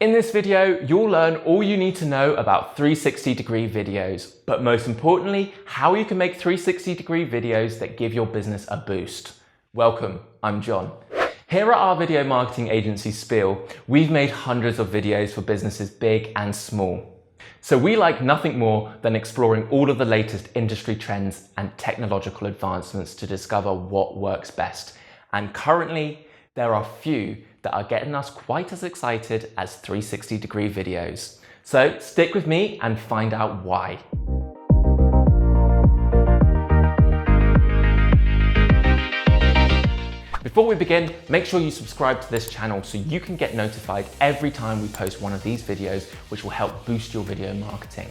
In this video, you'll learn all you need to know about 360-degree videos, but most importantly, how you can make 360-degree videos that give your business a boost. Welcome, I'm John. Here at our video marketing agency Spiel, we've made hundreds of videos for businesses big and small. So we like nothing more than exploring all of the latest industry trends and technological advancements to discover what works best. And currently, there are few that are getting us quite as excited as 360-degree videos. So stick with me and find out why. Before we begin, make sure you subscribe to this channel so you can get notified every time we post one of these videos, which will help boost your video marketing.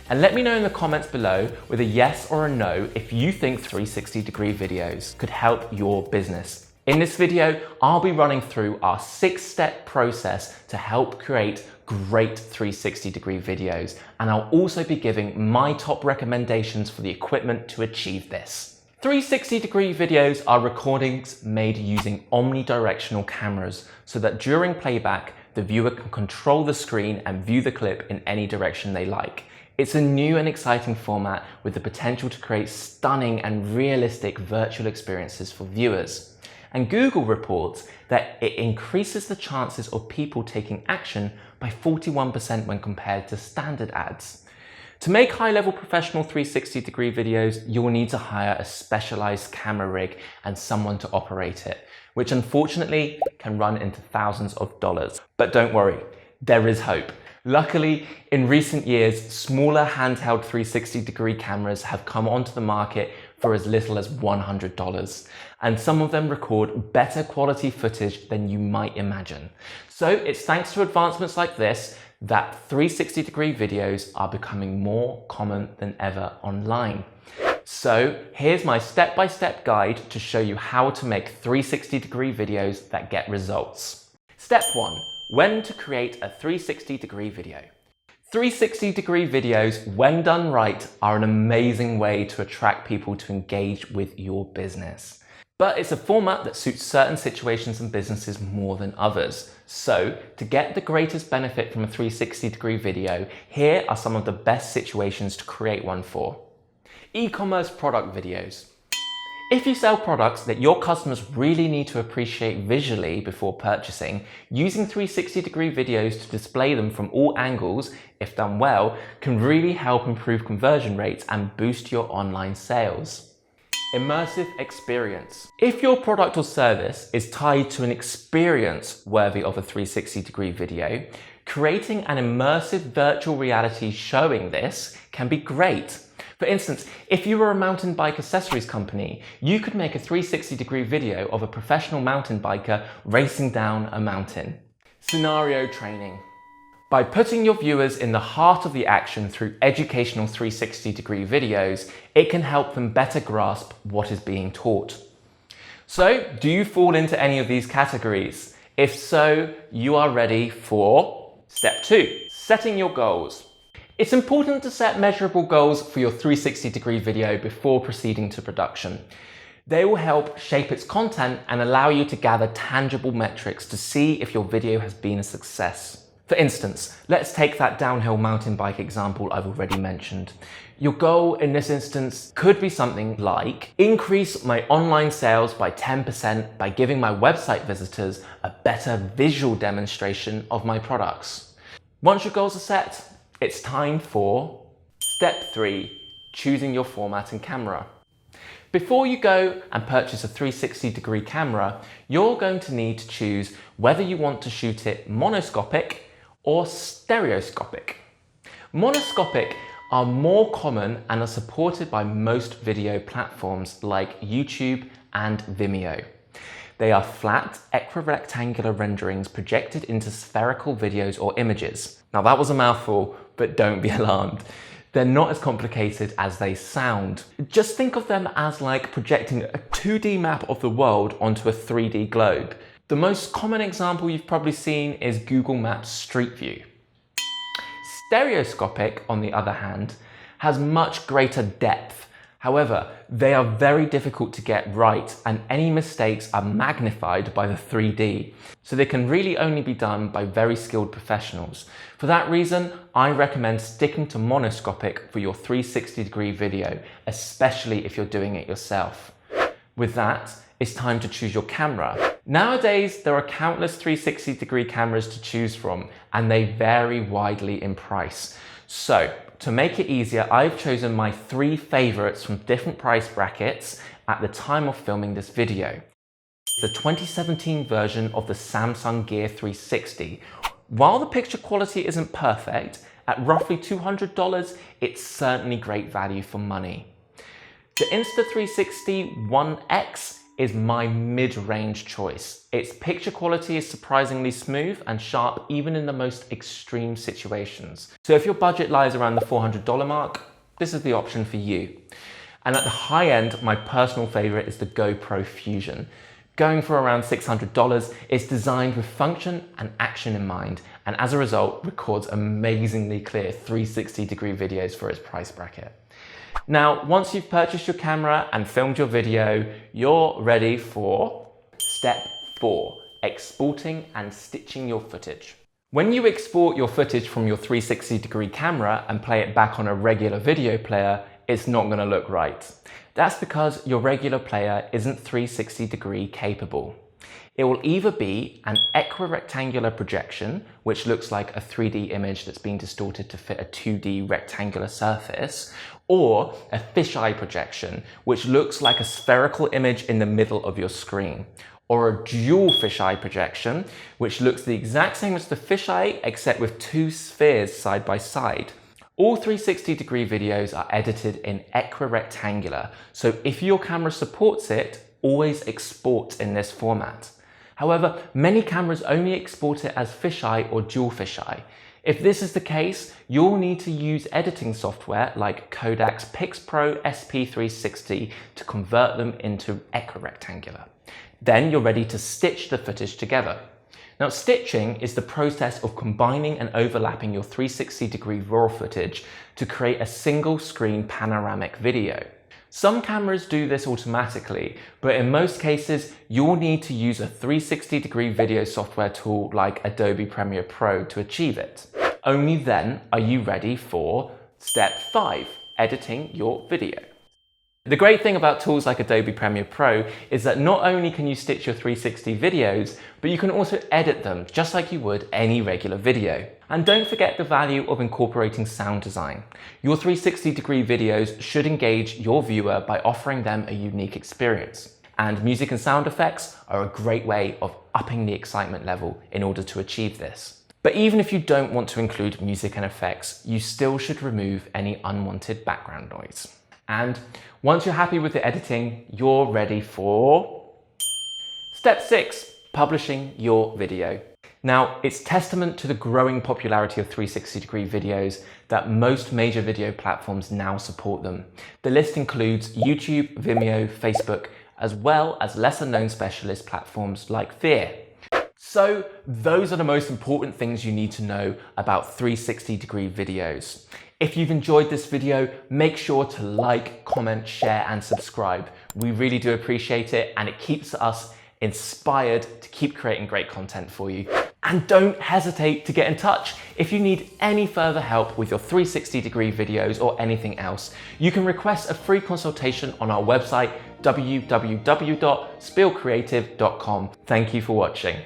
And let me know in the comments below with a yes or a no if you think 360-degree videos could help your business. In this video, I'll be running through our 6-step process to help create great 360-degree videos, and I'll also be giving my top recommendations for the equipment to achieve this. 360-degree videos are recordings made using omnidirectional cameras so that during playback, the viewer can control the screen and view the clip in any direction they like. It's a new and exciting format with the potential to create stunning and realistic virtual experiences for viewers. And Google reports that it increases the chances of people taking action by 41% when compared to standard ads. To make high-level professional 360-degree videos, you'll need to hire a specialized camera rig and someone to operate it, which unfortunately can run into thousands of dollars. But don't worry, there is hope. Luckily, in recent years, smaller handheld 360-degree cameras have come onto the market for as little as $100, and some of them record better quality footage than you might imagine. So it's thanks to advancements like this that 360-degree videos are becoming more common than ever online. So here's my step-by-step guide to show you how to make 360-degree videos that get results. Step 1. When to create a 360-degree video. 360-degree videos, when done right, are an amazing way to attract people to engage with your business. But it's a format that suits certain situations and businesses more than others. So, to get the greatest benefit from a 360-degree video, here are some of the best situations to create one for. E-commerce product videos. If you sell products that your customers really need to appreciate visually before purchasing, using 360-degree videos to display them from all angles, if done well, can really help improve conversion rates and boost your online sales. Immersive experience. If your product or service is tied to an experience worthy of a 360-degree video, creating an immersive virtual reality showing this can be great. For instance, if you were a mountain bike accessories company, you could make a 360-degree video of a professional mountain biker racing down a mountain. Scenario training. By putting your viewers in the heart of the action through educational 360-degree videos, it can help them better grasp what is being taught. So, do you fall into any of these categories? If so, you are ready for step 2, setting your goals. It's important to set measurable goals for your 360-degree video before proceeding to production. They will help shape its content and allow you to gather tangible metrics to see if your video has been a success. For instance, let's take that downhill mountain bike example I've already mentioned. Your goal in this instance could be something like increase my online sales by 10% by giving my website visitors a better visual demonstration of my products. Once your goals are set, it's time for step 3, choosing your format and camera. Before you go and purchase a 360-degree camera, you're going to need to choose whether you want to shoot it monoscopic or stereoscopic. Monoscopic are more common and are supported by most video platforms like YouTube and Vimeo. They are flat, equirectangular renderings projected into spherical videos or images. Now that was a mouthful, but don't be alarmed. They're not as complicated as they sound. Just think of them as like projecting a 2D map of the world onto a 3D globe. The most common example you've probably seen is Google Maps Street View. Stereoscopic, on the other hand, has much greater depth, However, they are very difficult to get right, and any mistakes are magnified by the 3D, so they can really only be done by very skilled professionals. For that reason, I recommend sticking to monoscopic for your 360-degree video, especially if you're doing it yourself. With that, it's time to choose your camera. Nowadays, there are countless 360-degree cameras to choose from, and they vary widely in price. So, to make it easier, I've chosen my 3 favorites from different price brackets at the time of filming this video. The 2017 version of the Samsung Gear 360. While the picture quality isn't perfect, at roughly $200, it's certainly great value for money. The Insta 360 One X is my mid-range choice. Its picture quality is surprisingly smooth and sharp even in the most extreme situations. So if your budget lies around the $400 mark, this is the option for you. And at the high end, my personal favorite is the GoPro Fusion. Going for around $600, it's designed with function and action in mind, and as a result, records amazingly clear 360-degree videos for its price bracket. Now, once you've purchased your camera and filmed your video, you're ready for step 4, exporting and stitching your footage. When you export your footage from your 360-degree camera and play it back on a regular video player, it's not going to look right. That's because your regular player isn't 360-degree capable. It will either be an equirectangular projection, which looks like a 3D image that's been distorted to fit a 2D rectangular surface, or a fisheye projection, which looks like a spherical image in the middle of your screen, or a dual fisheye projection, which looks the exact same as the fisheye except with 2 spheres side by side. All 360-degree videos are edited in equirectangular, so if your camera supports it, always export in this format. However, many cameras only export it as fisheye or dual fisheye. If this is the case, you'll need to use editing software like Kodak's PixPro SP360 to convert them into equirectangular. Then you're ready to stitch the footage together. Now, stitching is the process of combining and overlapping your 360-degree raw footage to create a single screen panoramic video. Some cameras do this automatically, but in most cases, you'll need to use a 360-degree video software tool like Adobe Premiere Pro to achieve it. Only then are you ready for step 5, editing your video. The great thing about tools like Adobe Premiere Pro is that not only can you stitch your 360 videos, but you can also edit them just like you would any regular video. And don't forget the value of incorporating sound design. Your 360-degree videos should engage your viewer by offering them a unique experience. And music and sound effects are a great way of upping the excitement level in order to achieve this. But even if you don't want to include music and effects, you still should remove any unwanted background noise. And once you're happy with the editing, you're ready for step 6, publishing your video. Now, it's testament to the growing popularity of 360-degree videos that most major video platforms now support them. The list includes YouTube, Vimeo, Facebook, as well as lesser-known specialist platforms like Fear. So those are the most important things you need to know about 360-degree videos. If you've enjoyed this video, make sure to like, comment, share, and subscribe. We really do appreciate it, and it keeps us inspired to keep creating great content for you. And don't hesitate to get in touch. If you need any further help with your 360-degree videos or anything else, you can request a free consultation on our website, www.spielcreative.com. Thank you for watching.